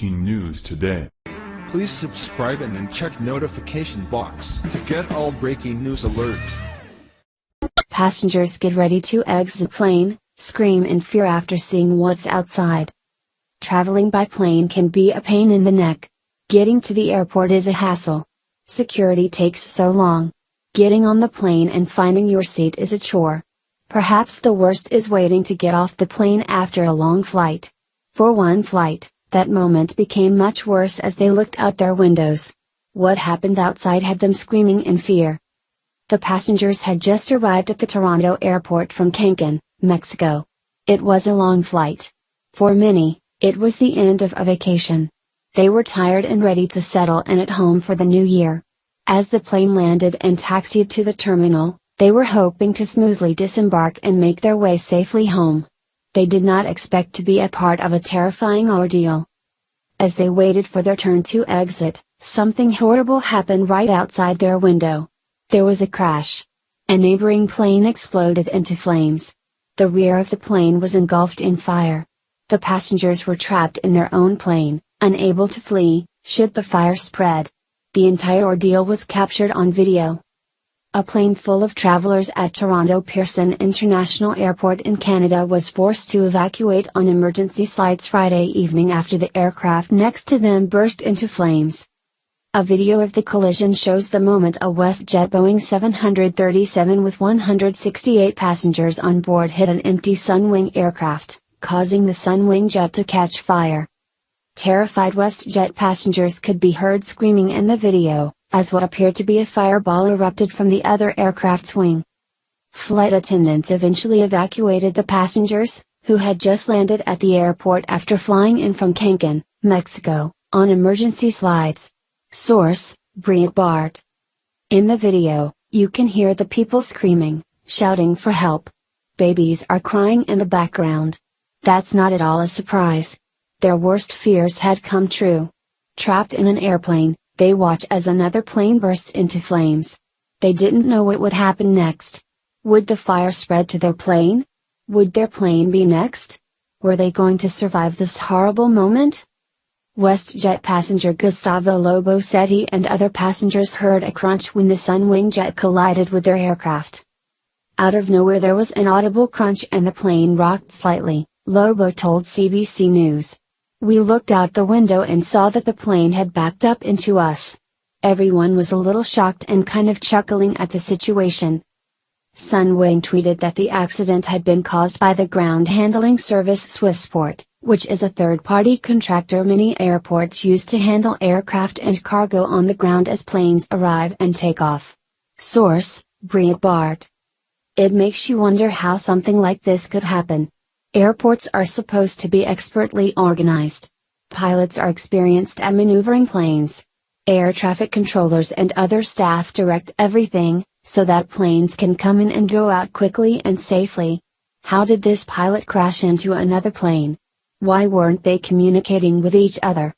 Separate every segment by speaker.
Speaker 1: breaking news today.
Speaker 2: Please subscribe and then check notification box to get all breaking news alerts.
Speaker 3: Passengers get ready to exit plane, scream in fear after seeing what's outside. Traveling by plane can be a pain in the neck. Getting to the airport is a hassle. Security takes so long. Getting on the plane and finding your seat is a chore. Perhaps the worst is waiting to get off the plane after a long flight. For one flight, that moment became much worse as they looked out their windows. What happened outside had them screaming in fear. The passengers had just arrived at the Toronto airport from Cancun, Mexico. It was a long flight. For many, it was the end of a vacation. They were tired and ready to settle in at home for the new year. As the plane landed and taxied to the terminal, they were hoping to smoothly disembark and make their way safely home. They did not expect to be a part of a terrifying ordeal. As they waited for their turn to exit, something horrible happened right outside their window. There was a crash. A neighboring plane exploded into flames. The rear of the plane was engulfed in fire. The passengers were trapped in their own plane, unable to flee, should the fire spread. The entire ordeal was captured on video. A plane full of travelers at Toronto Pearson International Airport in Canada was forced to evacuate on emergency flights Friday evening after the aircraft next to them burst into flames. A video of the collision shows the moment a WestJet Boeing 737 with 168 passengers on board hit an empty Sunwing aircraft, causing the Sunwing jet to catch fire. Terrified WestJet passengers could be heard screaming in the video, as what appeared to be a fireball erupted from the other aircraft's wing. Flight attendants eventually evacuated the passengers, who had just landed at the airport after flying in from Cancun, Mexico, on emergency slides. Source: Breitbart. In the video, you can hear the people screaming, shouting for help. Babies are crying in the background. That's not at all a surprise. Their worst fears had come true. Trapped in an airplane, they watch as another plane bursts into flames. They didn't know what would happen next. Would the fire spread to their plane? Would their plane be next? Were they going to survive this horrible moment? WestJet passenger Gustavo Lobo said he and other passengers heard a crunch when the Sunwing jet collided with their aircraft. Out of nowhere there was an audible crunch and the plane rocked slightly, Lobo told CBC News. We looked out the window and saw that the plane had backed up into us. Everyone was a little shocked and kind of chuckling at the situation. Sunwing tweeted that the accident had been caused by the ground handling service Swiftsport, which is a third-party contractor many airports use to handle aircraft and cargo on the ground as planes arrive and take off. Source: Breitbart. It makes you wonder how something like this could happen. Airports are supposed to be expertly organized. Pilots are experienced at maneuvering planes. Air traffic controllers and other staff direct everything, so that planes can come in and go out quickly and safely. How did this pilot crash into another plane? Why weren't they communicating with each other?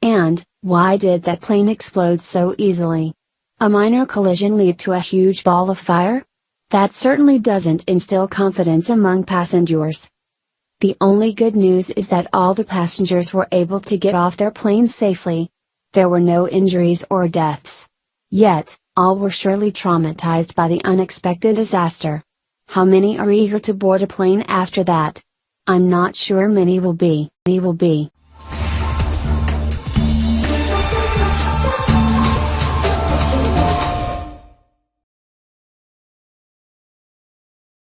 Speaker 3: And, why did that plane explode so easily? A minor collision lead to a huge ball of fire? That certainly doesn't instill confidence among passengers. The only good news is that all the passengers were able to get off their planes safely. There were no injuries or deaths. Yet, all were surely traumatized by the unexpected disaster. How many are eager to board a plane after that? I'm not sure many will be.